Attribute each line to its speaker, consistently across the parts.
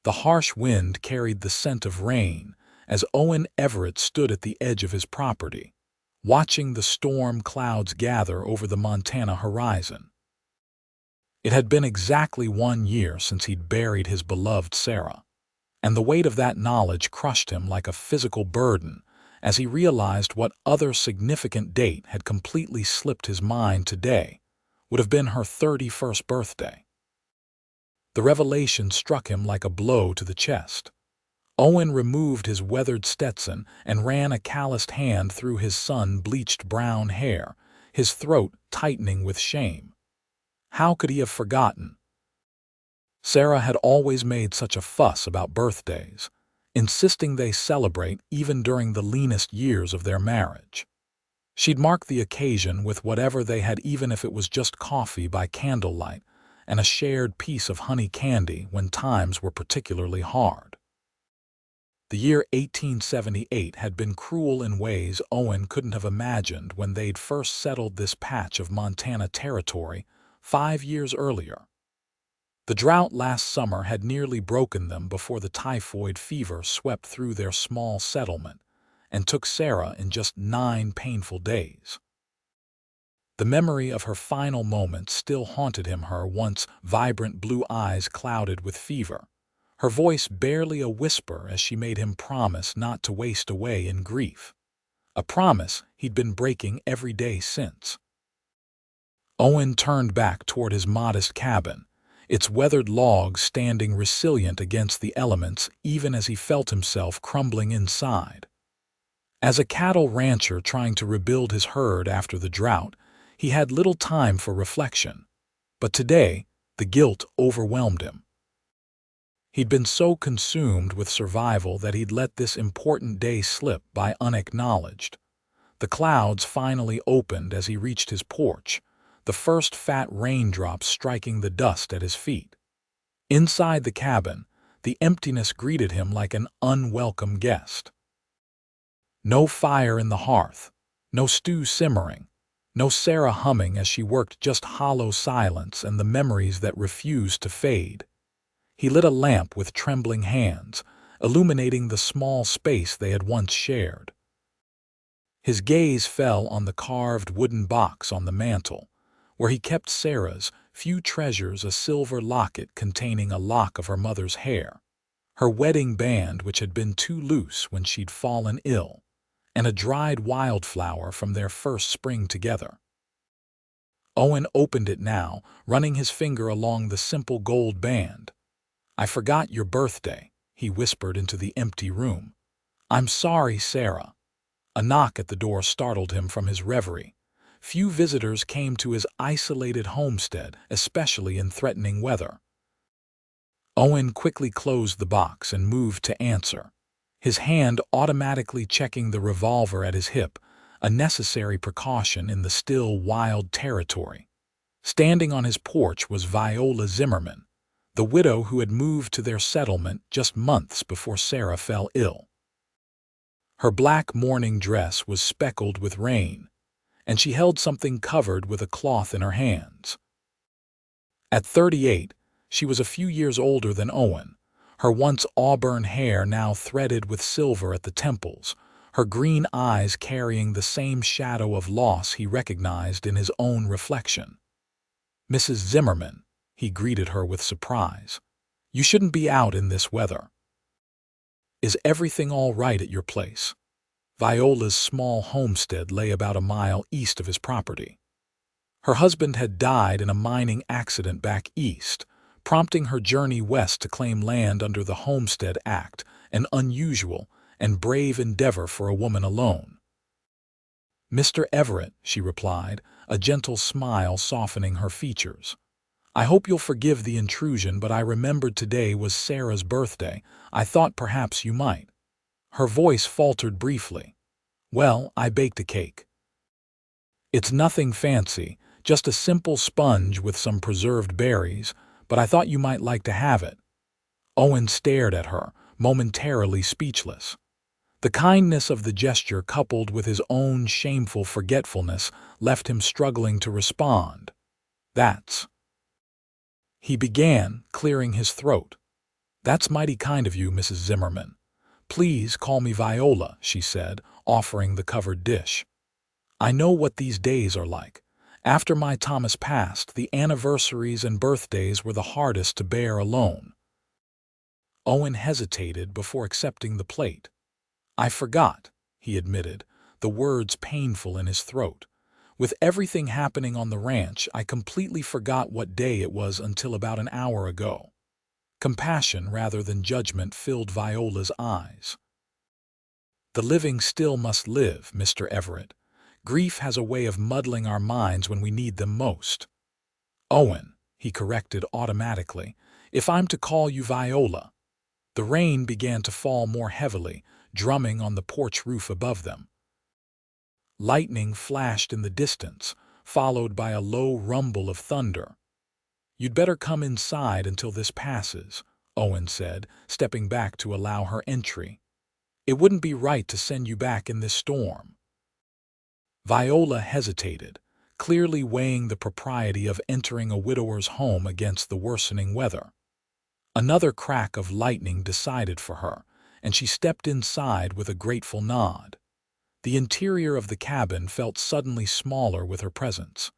Speaker 1: The harsh wind carried the scent of rain as Owen Everett stood at the edge of his property, watching the storm clouds gather over the Montana horizon. It had been exactly 1 year since he'd buried his beloved Sarah, and the weight of that knowledge crushed him like a physical burden as he realized what other significant date had completely slipped his mind. Today would have been her 31st birthday. The revelation struck him like a blow to the chest. Owen removed his weathered Stetson and ran a calloused hand through his sun-bleached brown hair, his throat tightening with shame. How could he have forgotten? Sarah had always made such a fuss about birthdays, insisting they celebrate even during the leanest years of their marriage. She'd mark the occasion with whatever they had, even if it was just coffee by candlelight and a shared piece of honey candy when times were particularly hard. The year 1878 had been cruel in ways Owen couldn't have imagined when they'd first settled this patch of Montana territory 5 years earlier. The drought last summer had nearly broken them before the typhoid fever swept through their small settlement and took Sarah in just 9 painful days. The memory of her final moments still haunted him, her once vibrant blue eyes clouded with fever, her voice barely a whisper as she made him promise not to waste away in grief, a promise he'd been breaking every day since. Owen turned back toward his modest cabin, its weathered logs standing resilient against the elements even as he felt himself crumbling inside. As a cattle rancher trying to rebuild his herd after the drought, he had little time for reflection, but today the guilt overwhelmed him. He'd been so consumed with survival that he'd let this important day slip by unacknowledged. The clouds finally opened as he reached his porch, the first fat raindrops striking the dust at his feet. Inside the cabin, the emptiness greeted him like an unwelcome guest. No fire in the hearth, no stew simmering, no Sarah humming as she worked, just hollow silence and the memories that refused to fade. He lit a lamp with trembling hands, illuminating the small space they had once shared. His gaze fell on the carved wooden box on the mantel, where he kept Sarah's few treasures, a silver locket containing a lock of her mother's hair, her wedding band which had been too loose when she'd fallen ill, and a dried wildflower from their first spring together. Owen opened it now, running his finger along the simple gold band. "I forgot your birthday," he whispered into the empty room. "I'm sorry, Sarah." A knock at the door startled him from his reverie. Few visitors came to his isolated homestead, especially in threatening weather. Owen quickly closed the box and moved to answer, his hand automatically checking the revolver at his hip, a necessary precaution in the still wild territory. Standing on his porch was Viola Zimmerman, the widow who had moved to their settlement just months before Sarah fell ill. Her black mourning dress was speckled with rain, and she held something covered with a cloth in her hands. At 38, she was a few years older than Owen, her once auburn hair now threaded with silver at the temples, her green eyes carrying the same shadow of loss he recognized in his own reflection. "Mrs. Zimmerman," he greeted her with surprise, "you shouldn't be out in this weather. Is everything all right at your place?" Viola's small homestead lay about a mile east of his property. Her husband had died in a mining accident back east, prompting her journey west to claim land under the Homestead Act, an unusual and brave endeavor for a woman alone. "Mr. Everett," she replied, a gentle smile softening her features. "I hope you'll forgive the intrusion, but I remembered today was Sarah's birthday. I thought perhaps you might." Her voice faltered briefly. "Well, I baked a cake. It's nothing fancy, just a simple sponge with some preserved berries, but I thought you might like to have it." Owen stared at her, momentarily speechless. The kindness of the gesture coupled with his own shameful forgetfulness left him struggling to respond. "That's—" he began, clearing his throat. "That's mighty kind of you, Mrs. Zimmerman. Please call me Viola," she said, offering the covered dish. "I know what these days are like. After my Thomas passed, the anniversaries and birthdays were the hardest to bear alone." Owen hesitated before accepting the plate. "I forgot," he admitted, the words painful in his throat. "With everything happening on the ranch, I completely forgot what day it was until about an hour ago." Compassion rather than judgment filled Viola's eyes. "The living still must live, Mr. Everett. Grief has a way of muddling our minds when we need them most." "Owen," he corrected automatically, "if I'm to call you Viola." The rain began to fall more heavily, drumming on the porch roof above them. Lightning flashed in the distance, followed by a low rumble of thunder. "You'd better come inside until this passes," Owen said, stepping back to allow her entry. "It wouldn't be right to send you back in this storm." Viola hesitated, clearly weighing the propriety of entering a widower's home against the worsening weather. Another crack of lightning decided for her, and she stepped inside with a grateful nod. The interior of the cabin felt suddenly smaller with her presence.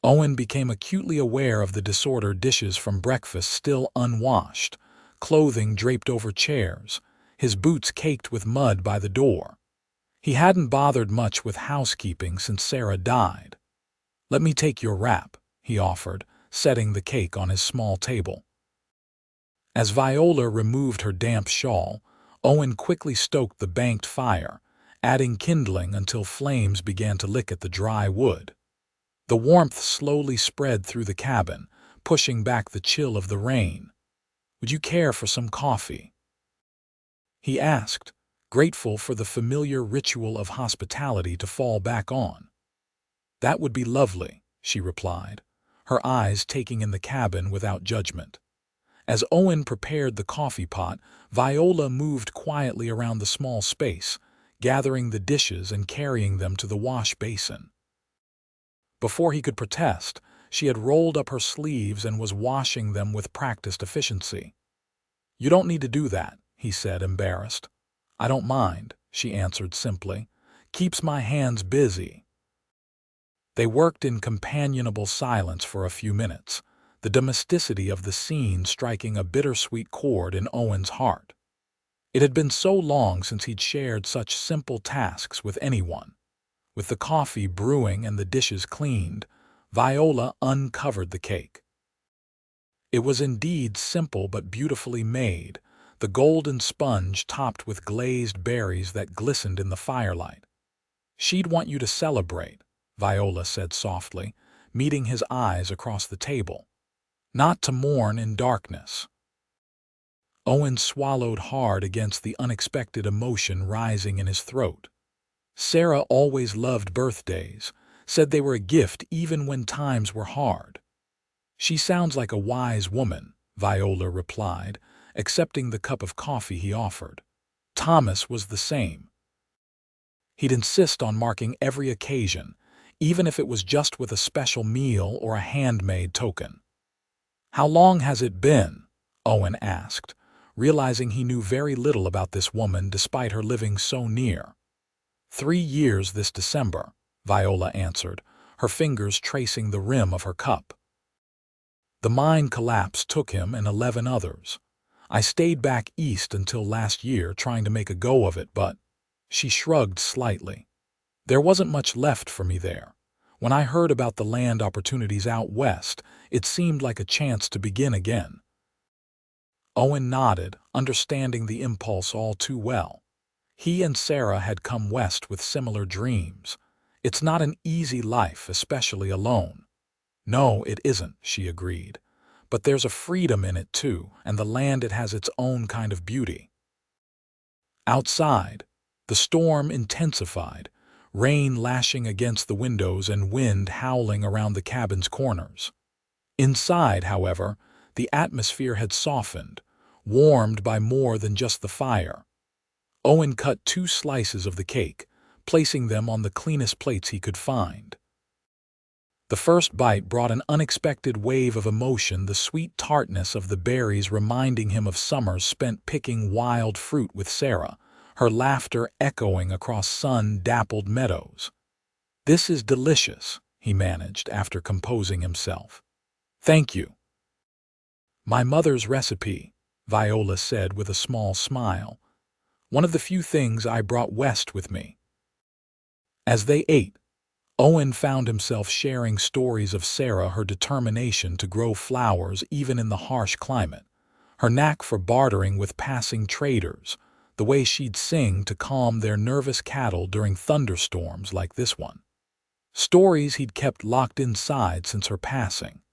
Speaker 1: Owen became acutely aware of the disordered dishes from breakfast still unwashed, clothing draped over chairs, his boots caked with mud by the door. He hadn't bothered much with housekeeping since Sarah died. "Let me take your wrap," he offered, setting the cake on his small table. As Viola removed her damp shawl, Owen quickly stoked the banked fire, adding kindling until flames began to lick at the dry wood. The warmth slowly spread through the cabin, pushing back the chill of the rain. "Would you care for some coffee?" he asked, grateful for the familiar ritual of hospitality to fall back on. "That would be lovely," she replied, her eyes taking in the cabin without judgment. As Owen prepared the coffee pot, Viola moved quietly around the small space, gathering the dishes and carrying them to the wash basin. Before he could protest, she had rolled up her sleeves and was washing them with practiced efficiency. "You don't need to do that," he said, embarrassed. "I don't mind," she answered simply. "Keeps my hands busy." They worked in companionable silence for a few minutes, the domesticity of the scene striking a bittersweet chord in Owen's heart. It had been so long since he'd shared such simple tasks with anyone. With the coffee brewing and the dishes cleaned, Viola uncovered the cake. It was indeed simple but beautifully made, the golden sponge topped with glazed berries that glistened in the firelight. "She'd want you to celebrate," Viola said softly, meeting his eyes across the table. "Not to mourn in darkness." Owen swallowed hard against the unexpected emotion rising in his throat. Sarah always loved birthdays, said they were a gift even when times were hard. "She sounds like a wise woman," Viola replied, accepting the cup of coffee he offered. Thomas was the same. He'd insist on marking every occasion, even if it was just with a special meal or a handmade token. "How long has it been?" Owen asked, realizing he knew very little about this woman despite her living so near. 3 years this December," Viola answered, her fingers tracing the rim of her cup. "The mine collapse took him and 11 others. I stayed back east until last year trying to make a go of it, but—" She shrugged slightly. "There wasn't much left for me there. When I heard about the land opportunities out west, it seemed like a chance to begin again." Owen nodded, understanding the impulse all too well. He and Sarah had come west with similar dreams. "It's not an easy life, especially alone." "No, it isn't," she agreed. "But there's a freedom in it too, and the land it has its own kind of beauty." Outside, the storm intensified, rain lashing against the windows and wind howling around the cabin's corners. Inside, however, the atmosphere had softened, warmed by more than just the fire. Owen cut 2 slices of the cake, placing them on the cleanest plates he could find. The first bite brought an unexpected wave of emotion, the sweet tartness of the berries reminding him of summers spent picking wild fruit with Sarah, her laughter echoing across sun-dappled meadows. "This is delicious," he managed after composing himself. "Thank you." "My mother's recipe," Viola said with a small smile. "One of the few things I brought west with me." As they ate, Owen found himself sharing stories of Sarah, her determination to grow flowers even in the harsh climate, her knack for bartering with passing traders, the way she'd sing to calm their nervous cattle during thunderstorms like this one. Stories he'd kept locked inside since her passing.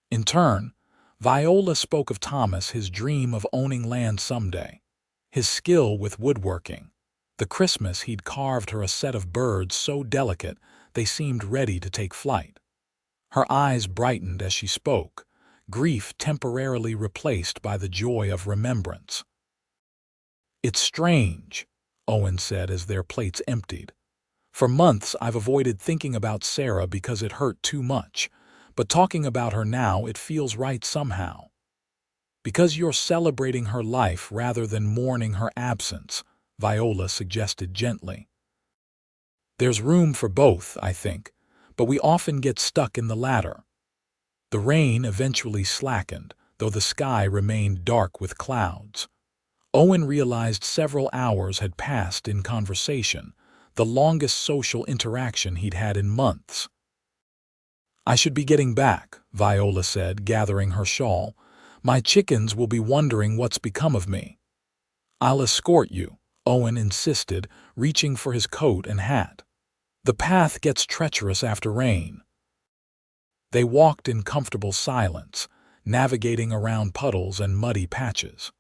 Speaker 1: In turn, Viola spoke of Thomas, his dream of owning land someday, his skill with woodworking, the Christmas he'd carved her a set of birds so delicate they seemed ready to take flight. Her eyes brightened as she spoke, grief temporarily replaced by the joy of remembrance. "It's strange," Owen said as their plates emptied. "For months I've avoided thinking about Sarah because it hurt too much, but talking about her now, it feels right somehow. Because you're celebrating her life rather than mourning her absence," Viola suggested gently. "There's room for both, I think, but we often get stuck in the latter." The rain eventually slackened, though the sky remained dark with clouds. Owen realized several hours had passed in conversation, the longest social interaction he'd had in months. "I should be getting back," Viola said, gathering her shawl. "My chickens will be wondering what's become of me." "I'll escort you," Owen insisted, reaching for his coat and hat. "The path gets treacherous after rain." They walked in comfortable silence, navigating around puddles and muddy patches.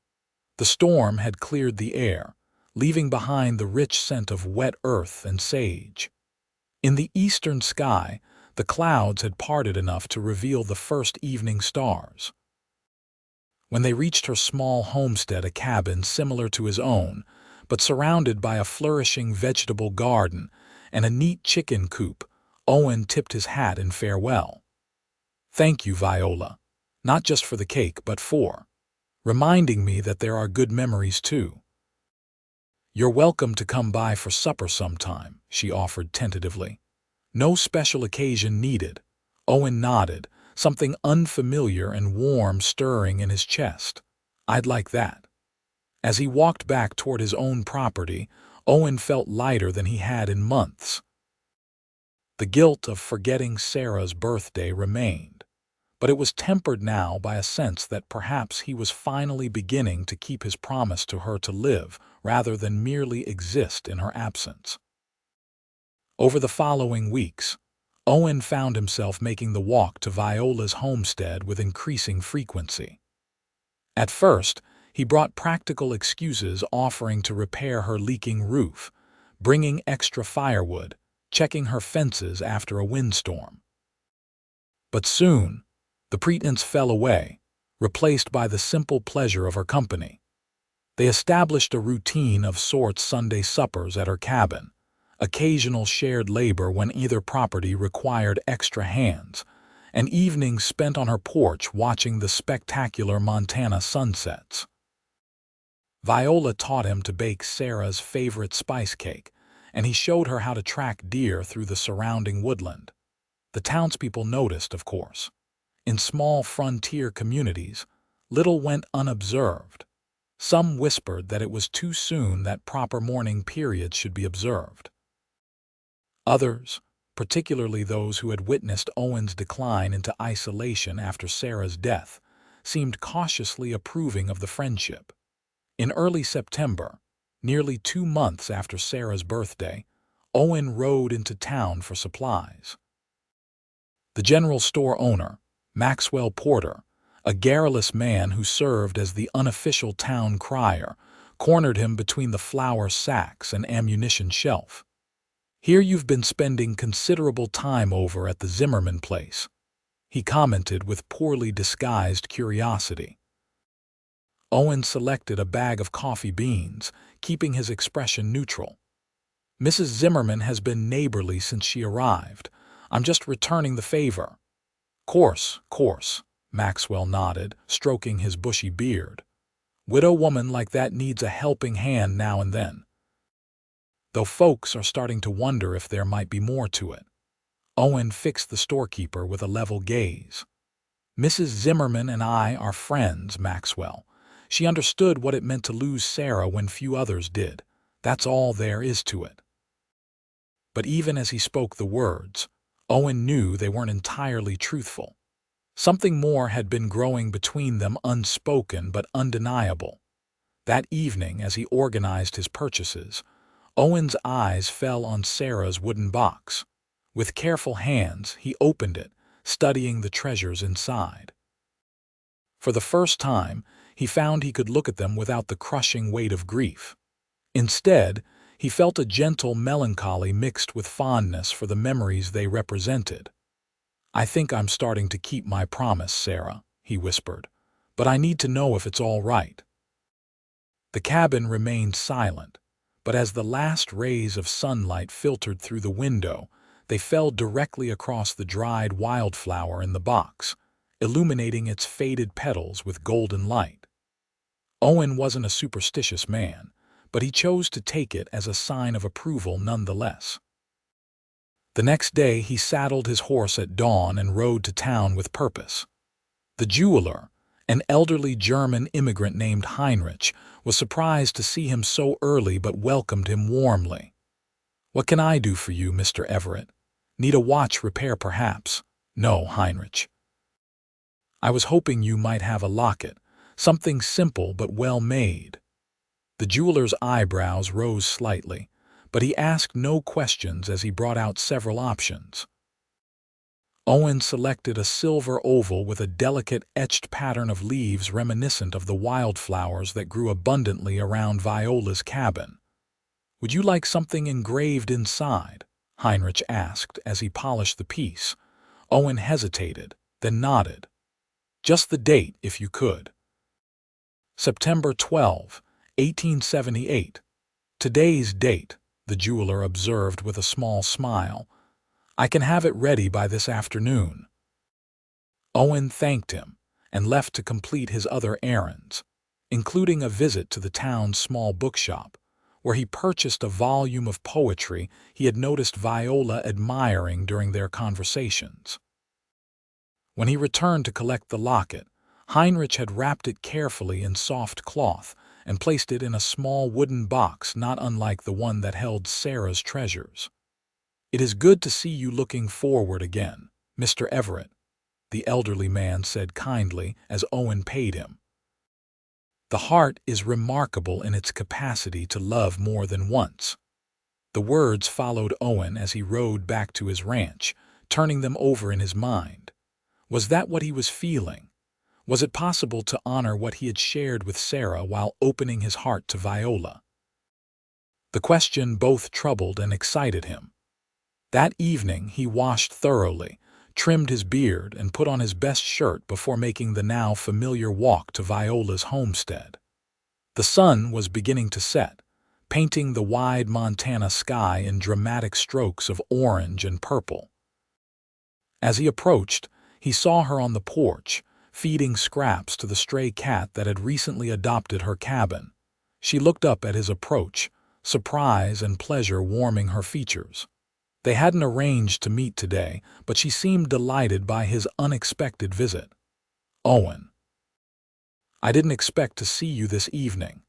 Speaker 1: The storm had cleared the air, leaving behind the rich scent of wet earth and sage. In the eastern sky, the clouds had parted enough to reveal the first evening stars. When they reached her small homestead, a cabin similar to his own, but surrounded by a flourishing vegetable garden and a neat chicken coop, Owen tipped his hat in farewell. "Thank you, Viola, not just for the cake but for reminding me that there are good memories too." "You're welcome to come by for supper sometime," she offered tentatively. "No special occasion needed." Owen nodded, something unfamiliar and warm stirring in his chest. "I'd like that." As he walked back toward his own property, Owen felt lighter than he had in months. The guilt of forgetting Sarah's birthday remained, but it was tempered now by a sense that perhaps he was finally beginning to keep his promise to her to live rather than merely exist in her absence. Over the following weeks, Owen found himself making the walk to Viola's homestead with increasing frequency. At first, he brought practical excuses, offering to repair her leaking roof, bringing extra firewood, checking her fences after a windstorm. But soon, the pretense fell away, replaced by the simple pleasure of her company. They established a routine of sorts: Sunday suppers at her cabin, occasional shared labor when either property required extra hands, and evenings spent on her porch watching the spectacular Montana sunsets. Viola taught him to bake Sarah's favorite spice cake, and he showed her how to track deer through the surrounding woodland. The townspeople noticed, of course. In small frontier communities, little went unobserved. Some whispered that it was too soon, that proper mourning periods should be observed. Others, particularly those who had witnessed Owen's decline into isolation after Sarah's death, seemed cautiously approving of the friendship. In early September, nearly 2 months after Sarah's birthday, Owen rode into town for supplies. The general store owner, Maxwell Porter, a garrulous man who served as the unofficial town crier, cornered him between the flour sacks and ammunition shelf. "Hear you've been spending considerable time over at the Zimmerman place," he commented with poorly disguised curiosity. Owen selected a bag of coffee beans, keeping his expression neutral. "Mrs. Zimmerman has been neighborly since she arrived. I'm just returning the favor." Course," Maxwell nodded, stroking his bushy beard. "Widow woman like that needs a helping hand now and then. Though folks are starting to wonder if there might be more to it." Owen fixed the storekeeper with a level gaze. "Mrs. Zimmerman and I are friends, Maxwell. She understood what it meant to lose Sarah when few others did. That's all there is to it." But even as he spoke the words, Owen knew they weren't entirely truthful. Something more had been growing between them, unspoken but undeniable. That evening, as he organized his purchases, Owen's eyes fell on Sarah's wooden box. With careful hands, he opened it, studying the treasures inside. For the first time, he found he could look at them without the crushing weight of grief. Instead, he felt a gentle melancholy mixed with fondness for the memories they represented. "I think I'm starting to keep my promise, Sarah," he whispered, "but I need to know if it's all right." The cabin remained silent, but as the last rays of sunlight filtered through the window, they fell directly across the dried wildflower in the box, illuminating its faded petals with golden light. Owen wasn't a superstitious man, but he chose to take it as a sign of approval nonetheless. The next day he saddled his horse at dawn and rode to town with purpose. The jeweler, an elderly German immigrant named Heinrich, was surprised to see him so early but welcomed him warmly. "What can I do for you, Mr. Everett? Need a watch repair, perhaps?" "No, Heinrich. I was hoping you might have a locket, something simple but well made." The jeweler's eyebrows rose slightly, but he asked no questions as he brought out several options. Owen selected a silver oval with a delicate etched pattern of leaves reminiscent of the wildflowers that grew abundantly around Viola's cabin. "Would you like something engraved inside?" Heinrich asked as he polished the piece. Owen hesitated, then nodded. "Just the date, if you could." "September 12, 1878. Today's date," the jeweler observed with a small smile. "I can have it ready by this afternoon." Owen thanked him and left to complete his other errands, including a visit to the town's small bookshop, where he purchased a volume of poetry he had noticed Viola admiring during their conversations. When he returned to collect the locket, Heinrich had wrapped it carefully in soft cloth and placed it in a small wooden box not unlike the one that held Sarah's treasures. "It is good to see you looking forward again, Mr. Everett," the elderly man said kindly as Owen paid him. "The heart is remarkable in its capacity to love more than once." The words followed Owen as he rode back to his ranch, turning them over in his mind. Was that what he was feeling? Was it possible to honor what he had shared with Sarah while opening his heart to Viola? The question both troubled and excited him. That evening he washed thoroughly, trimmed his beard, and put on his best shirt before making the now familiar walk to Viola's homestead. The sun was beginning to set, painting the wide Montana sky in dramatic strokes of orange and purple. As he approached, he saw her on the porch, feeding scraps to the stray cat that had recently adopted her cabin. She looked up at his approach, surprise and pleasure warming her features. They hadn't arranged to meet today, but she seemed delighted by his unexpected visit. "Owen, I didn't expect to see you this evening."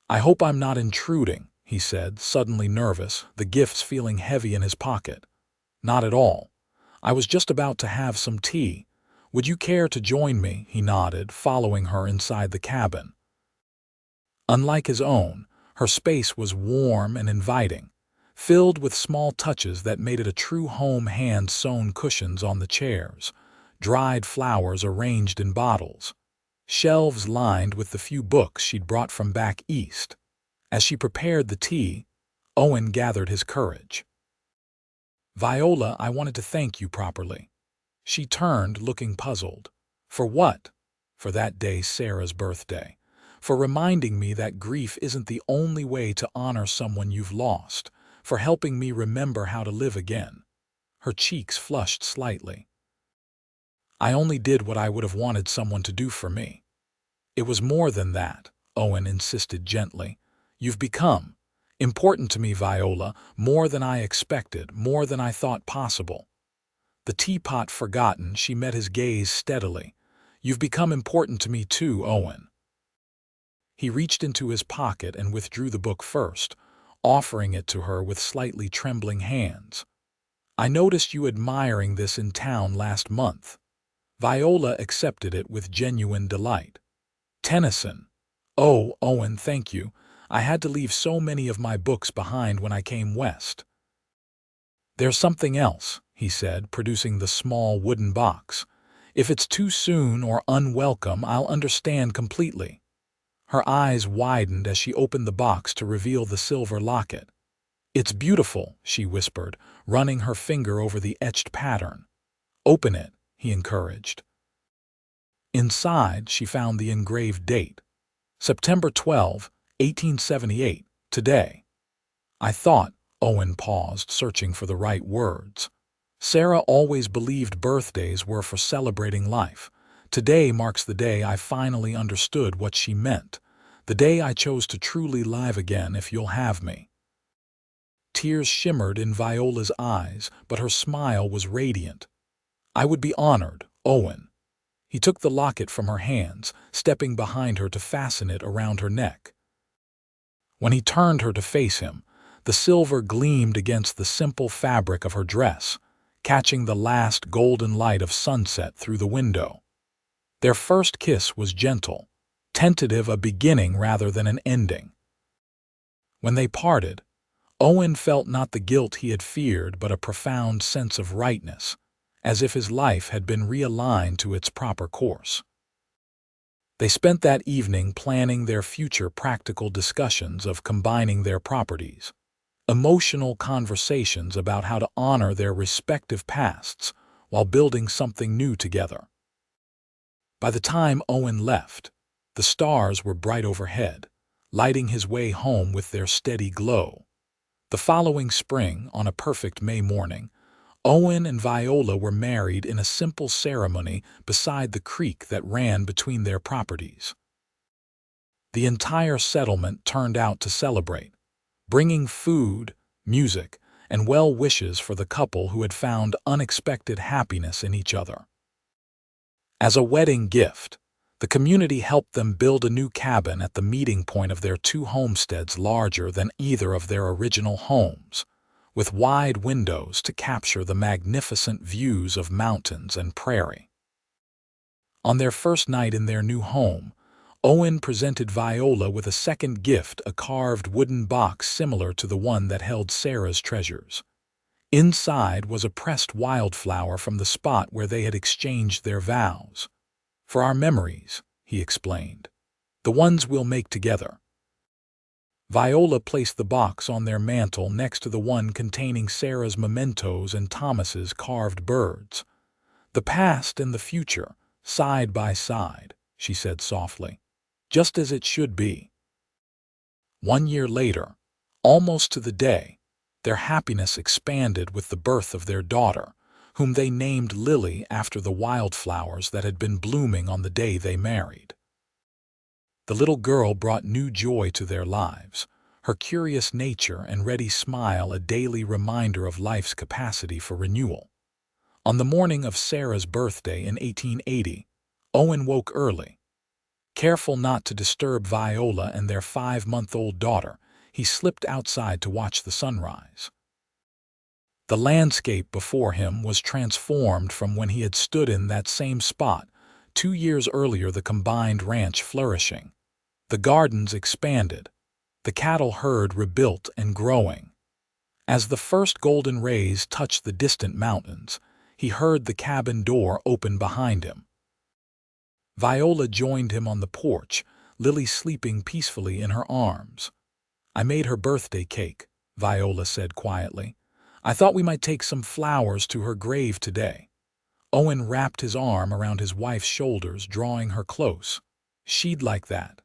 Speaker 1: "I hope I'm not intruding," he said, suddenly nervous, the gifts feeling heavy in his pocket. "Not at all. I was just about to have some tea. Would you care to join me?" He nodded, following her inside the cabin. Unlike his own, her space was warm and inviting, filled with small touches that made it a true home. Hand-sewn cushions on the chairs, dried flowers arranged in bottles, shelves lined with the few books she'd brought from back east. As she prepared the tea, Owen gathered his courage. "Viola, I wanted to thank you properly." She turned, looking puzzled. "For what?" "For that day, Sarah's birthday. For reminding me that grief isn't the only way to honor someone you've lost. For helping me remember how to live again." Her cheeks flushed slightly. "I only did what I would have wanted someone to do for me." "It was more than that," Owen insisted gently. "You've become important to me, Viola, more than I expected, more than I thought possible." The teapot forgotten, she met his gaze steadily. "You've become important to me too, Owen." He reached into his pocket and withdrew the book first, offering it to her with slightly trembling hands. "I noticed you admiring this in town last month." Viola accepted it with genuine delight. "Tennyson." "Oh, Owen, thank you. I had to leave so many of my books behind when I came west." "There's something else," he said, producing the small wooden box. "If it's too soon or unwelcome, I'll understand completely." Her eyes widened as she opened the box to reveal the silver locket. "It's beautiful," she whispered, running her finger over the etched pattern. "Open it," he encouraged. Inside, she found the engraved date. September 12, 1878, today. "I thought," Owen paused, searching for the right words. "Sarah always believed birthdays were for celebrating life. Today marks the day I finally understood what she meant. The day I chose to truly live again, if you'll have me." Tears shimmered in Viola's eyes, but her smile was radiant. "I would be honored, Owen." He took the locket from her hands, stepping behind her to fasten it around her neck. When he turned her to face him, the silver gleamed against the simple fabric of her dress, catching the last golden light of sunset through the window. Their first kiss was gentle, tentative, a beginning rather than an ending. When they parted, Owen felt not the guilt he had feared but a profound sense of rightness, as if his life had been realigned to its proper course. They spent that evening planning their future, practical discussions of combining their properties, emotional conversations about how to honor their respective pasts while building something new together. By the time Owen left, the stars were bright overhead, lighting his way home with their steady glow. The following spring, on a perfect May morning, Owen and Viola were married in a simple ceremony beside the creek that ran between their properties. The entire settlement turned out to celebrate, bringing food, music, and well wishes for the couple who had found unexpected happiness in each other. As a wedding gift, the community helped them build a new cabin at the meeting point of their two homesteads, larger than either of their original homes, with wide windows to capture the magnificent views of mountains and prairie. On their first night in their new home, Owen presented Viola with a second gift, a carved wooden box similar to the one that held Sarah's treasures. Inside was a pressed wildflower from the spot where they had exchanged their vows. "For our memories," he explained. "The ones we'll make together." Viola placed the box on their mantel next to the one containing Sarah's mementos and Thomas's carved birds. "The past and the future, side by side," she said softly, "just as it should be." 1 year later, almost to the day, their happiness expanded with the birth of their daughter, whom they named Lily after the wildflowers that had been blooming on the day they married. The little girl brought new joy to their lives, her curious nature and ready smile a daily reminder of life's capacity for renewal. On the morning of Sarah's birthday in 1880, Owen woke early. Careful not to disturb Viola and their 5-month-old daughter, he slipped outside to watch the sunrise. The landscape before him was transformed from when he had stood in that same spot 2 years earlier, the combined ranch flourishing. The gardens expanded, the cattle herd rebuilt and growing. As the first golden rays touched the distant mountains, he heard the cabin door open behind him. Viola joined him on the porch, Lily sleeping peacefully in her arms. "I made her birthday cake," Viola said quietly. "I thought we might take some flowers to her grave today." Owen wrapped his arm around his wife's shoulders, drawing her close. "She'd like that.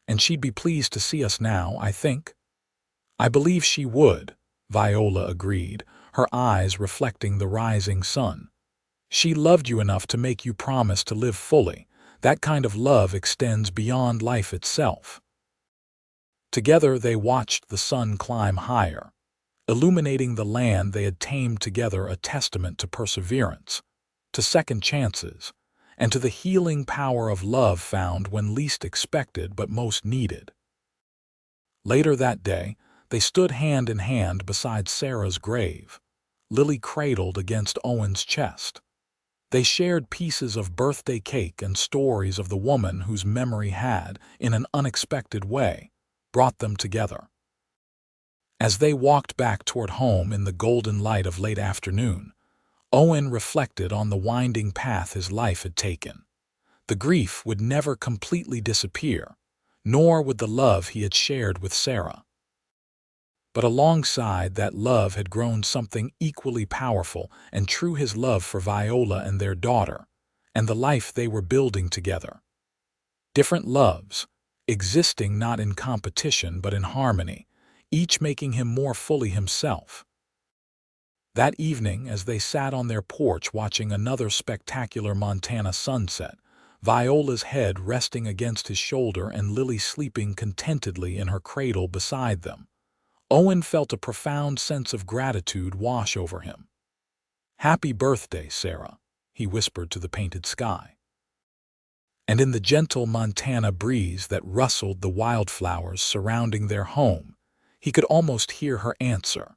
Speaker 1: And she'd be pleased to see us now, I think." "I believe she would," Viola agreed, her eyes reflecting the rising sun. She loved you enough to make you promise to live fully. That kind of love extends beyond life itself. Together they watched the sun climb higher, illuminating the land they had tamed together, a testament to perseverance, to second chances, and to the healing power of love found when least expected but most needed. Later that day, they stood hand in hand beside Sarah's grave, Lily cradled against Owen's chest. They shared pieces of birthday cake and stories of the woman whose memory had, in an unexpected way, brought them together. As they walked back toward home in the golden light of late afternoon, Owen reflected on the winding path his life had taken. The grief would never completely disappear, nor would the love he had shared with Sarah. But alongside that love had grown something equally powerful and true: his love for Viola and their daughter, and the life they were building together. Different loves, existing not in competition but in harmony, each making him more fully himself. That evening, as they sat on their porch watching another spectacular Montana sunset, Viola's head resting against his shoulder and Lily sleeping contentedly in her cradle beside them, Owen felt a profound sense of gratitude wash over him. "Happy birthday, Sarah," he whispered to the painted sky. And in the gentle Montana breeze that rustled the wildflowers surrounding their home, he could almost hear her answer,